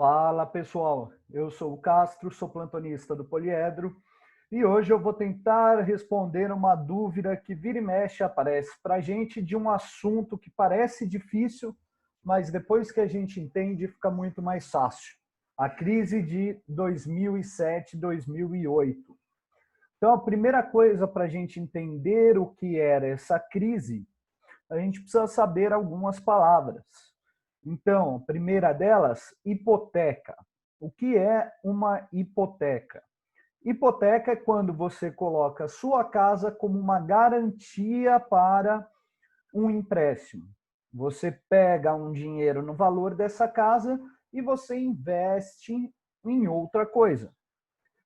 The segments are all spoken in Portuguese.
Fala pessoal, eu sou o Castro, sou plantonista do Poliedro e hoje eu vou tentar responder uma dúvida que vira e mexe aparece para a gente de um assunto que parece difícil, mas depois que a gente entende fica muito mais fácil. A crise de 2007, 2008. Então a primeira coisa para a gente entender o que era essa crise, a gente precisa saber algumas palavras. Então, a primeira delas, hipoteca. O que é uma hipoteca? Hipoteca é quando você coloca a sua casa como uma garantia para um empréstimo. Você pega um dinheiro no valor dessa casa e você investe em outra coisa.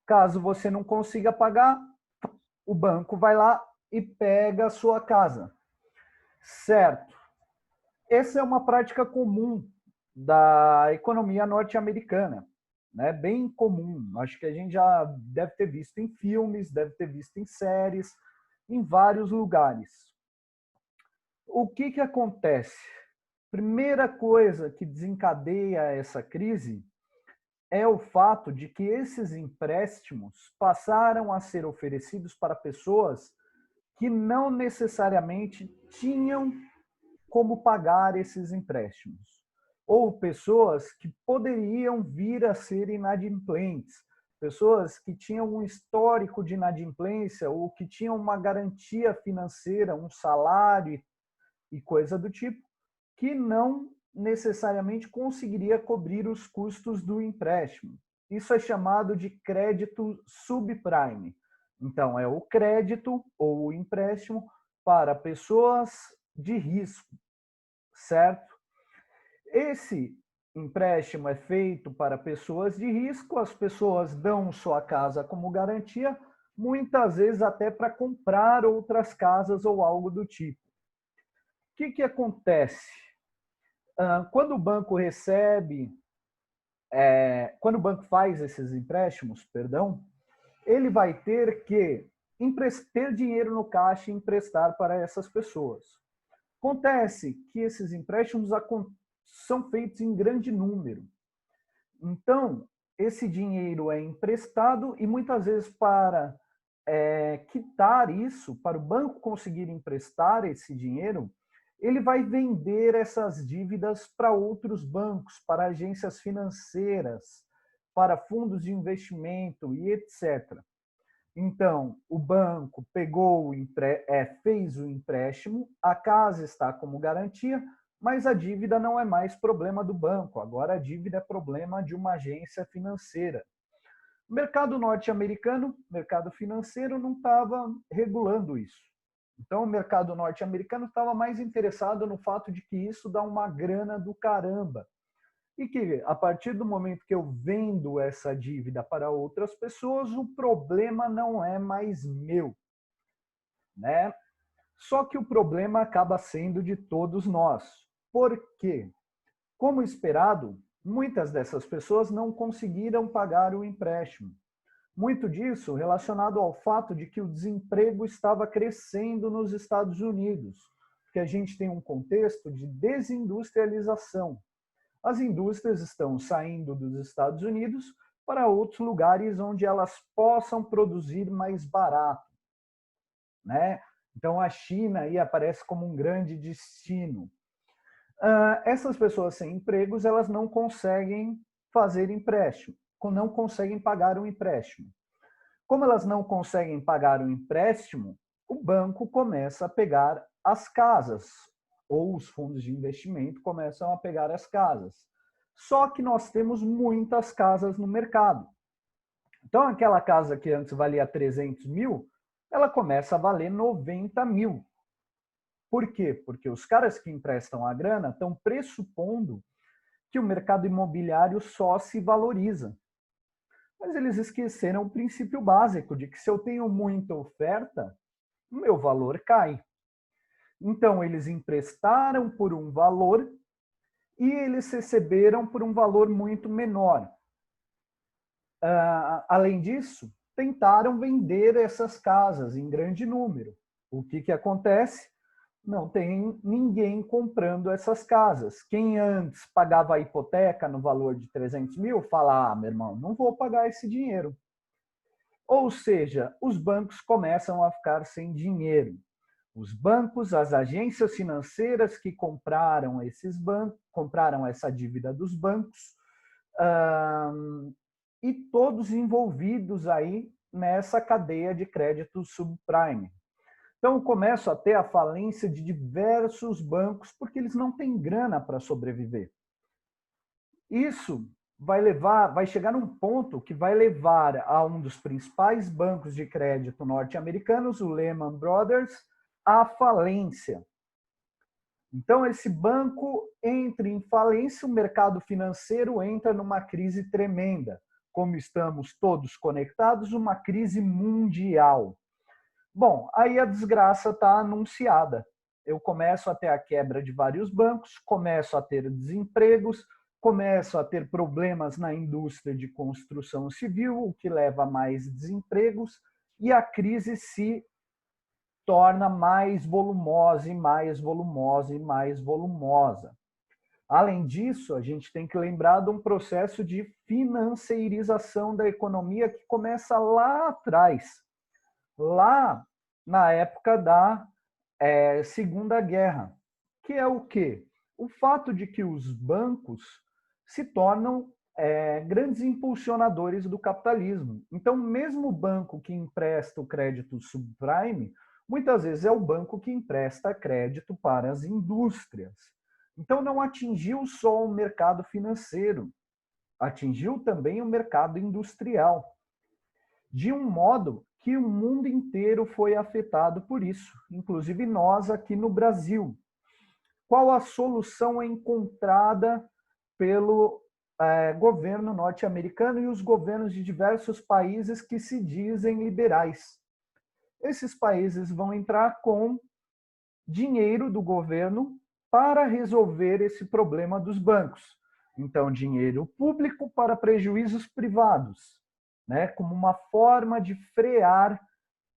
Caso você não consiga pagar, o banco vai lá e pega a sua casa. Certo. Essa é uma prática comum da economia norte-americana, né? Bem comum. Acho que a gente já deve ter visto em filmes, deve ter visto em séries, em vários lugares. O que acontece? Primeira coisa que desencadeia essa crise é o fato de que esses empréstimos passaram a ser oferecidos para pessoas que não necessariamente tinham como pagar esses empréstimos. Ou pessoas que poderiam vir a ser inadimplentes, pessoas que tinham um histórico de inadimplência ou que tinham uma garantia financeira, um salário e coisa do tipo, que não necessariamente conseguiria cobrir os custos do empréstimo. Isso é chamado de crédito subprime. Então, é o crédito ou o empréstimo para pessoas de risco, certo? Esse empréstimo é feito para pessoas de risco, as pessoas dão sua casa como garantia, muitas vezes até para comprar outras casas ou algo do tipo. O que acontece? Quando o banco quando o banco faz esses empréstimos, perdão, ele vai ter que ter dinheiro no caixa e emprestar para essas pessoas. Acontece que esses empréstimos são feitos em grande número. Então, esse dinheiro é emprestado e muitas vezes para quitar isso, para o banco conseguir emprestar esse dinheiro, ele vai vender essas dívidas para outros bancos, para agências financeiras, para fundos de investimento e etc. Então, o banco fez o empréstimo, a casa está como garantia, mas a dívida não é mais problema do banco, agora a dívida é problema de uma agência financeira. O mercado norte-americano, mercado financeiro, não estava regulando isso. Então, o mercado norte-americano estava mais interessado no fato de que isso dá uma grana do caramba. E que, a partir do momento que eu vendo essa dívida para outras pessoas, o problema não é mais meu, né? Só que o problema acaba sendo de todos nós. Por quê? Como esperado, muitas dessas pessoas não conseguiram pagar o empréstimo. Muito disso relacionado ao fato de que o desemprego estava crescendo nos Estados Unidos, porque a gente tem um contexto de desindustrialização. As indústrias estão saindo dos Estados Unidos para outros lugares onde elas possam produzir mais barato, né? Então a China aí aparece como um grande destino. Essas pessoas sem empregos, elas não conseguem fazer empréstimo, não conseguem pagar um empréstimo. Como elas não conseguem pagar o empréstimo, o banco começa a pegar as casas, ou os fundos de investimento começam a pegar as casas. Só que nós temos muitas casas no mercado. Então, aquela casa que antes valia 300 mil, ela começa a valer 90 mil. Por quê? Porque os caras que emprestam a grana estão pressupondo que o mercado imobiliário só se valoriza. Mas eles esqueceram o princípio básico de que se eu tenho muita oferta, o meu valor cai. Então, eles emprestaram por um valor e eles receberam por um valor muito menor. Além disso, tentaram vender essas casas em grande número. O que acontece? não tem ninguém comprando essas casas. Quem antes pagava a hipoteca no valor de 300 mil, fala, meu irmão, não vou pagar esse dinheiro. Ou seja, os bancos começam a ficar sem dinheiro. Os bancos, as agências financeiras que compraram esses bancos, compraram essa dívida dos bancos, e todos envolvidos aí nessa cadeia de crédito subprime. Então, começo a ter a falência de diversos bancos porque eles não têm grana para sobreviver. Isso vai chegar num ponto que vai levar a um dos principais bancos de crédito norte-americanos, o Lehman Brothers, à falência. Então, esse banco entra em falência, o mercado financeiro entra numa crise tremenda. Como estamos todos conectados, uma crise mundial. Bom, aí a desgraça está anunciada. Eu começo a ter a quebra de vários bancos, começo a ter desempregos, começo a ter problemas na indústria de construção civil, o que leva a mais desempregos, e a crise se torna mais volumosa e mais volumosa e mais volumosa. Além disso, a gente tem que lembrar de um processo de financeirização da economia que começa lá atrás, lá na época da Segunda Guerra, que é o quê? O fato de que os bancos se tornam grandes impulsionadores do capitalismo. Então, mesmo o banco que empresta o crédito subprime, muitas vezes é o banco que empresta crédito para as indústrias. Então, não atingiu só o mercado financeiro, atingiu também o mercado industrial, de um modo que o mundo inteiro foi afetado por isso, inclusive nós aqui no Brasil. Qual a solução encontrada pelo governo norte-americano e os governos de diversos países que se dizem liberais? Esses países vão entrar com dinheiro do governo para resolver esse problema dos bancos. Então, dinheiro público para prejuízos privados, né? Como uma forma de frear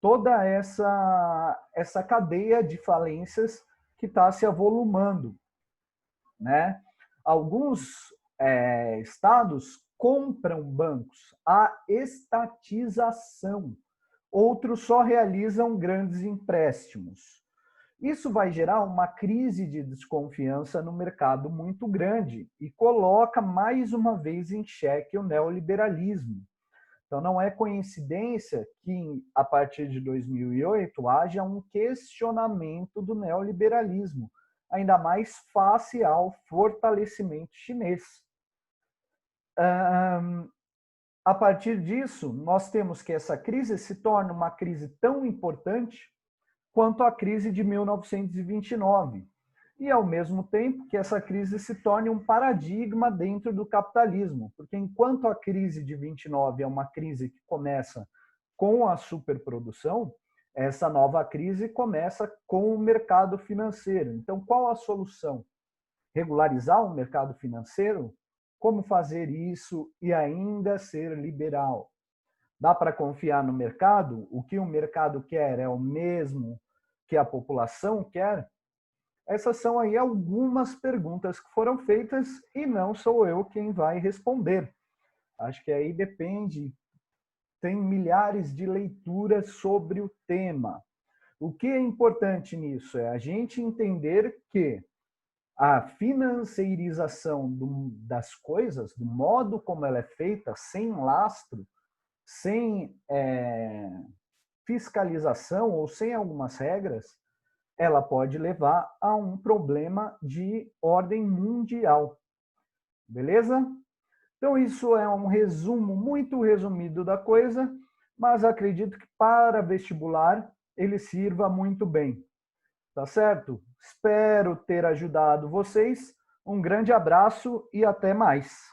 toda essa cadeia de falências que está se avolumando, né? Alguns estados compram bancos, a estatização. Outros só realizam grandes empréstimos. Isso vai gerar uma crise de desconfiança no mercado muito grande e coloca mais uma vez em xeque o neoliberalismo. Então, não é coincidência que, a partir de 2008, haja um questionamento do neoliberalismo, ainda mais face ao fortalecimento chinês. A partir disso, nós temos que essa crise se torna uma crise tão importante quanto a crise de 1929. E, ao mesmo tempo, que essa crise se torne um paradigma dentro do capitalismo. Porque, enquanto a crise de 29 é uma crise que começa com a superprodução, essa nova crise começa com o mercado financeiro. Então, qual a solução? Regularizar o mercado financeiro? Como fazer isso e ainda ser liberal? Dá para confiar no mercado? O que o mercado quer é o mesmo que a população quer? Essas são aí algumas perguntas que foram feitas e não sou eu quem vai responder. Acho que aí depende, tem milhares de leituras sobre o tema. O que é importante nisso é a gente entender que a financeirização das coisas, do modo como ela é feita, sem lastro, sem fiscalização ou sem algumas regras, ela pode levar a um problema de ordem mundial. Beleza? Então, isso é um resumo muito resumido da coisa, mas acredito que para vestibular ele sirva muito bem. Tá certo? Espero ter ajudado vocês. Um grande abraço e até mais.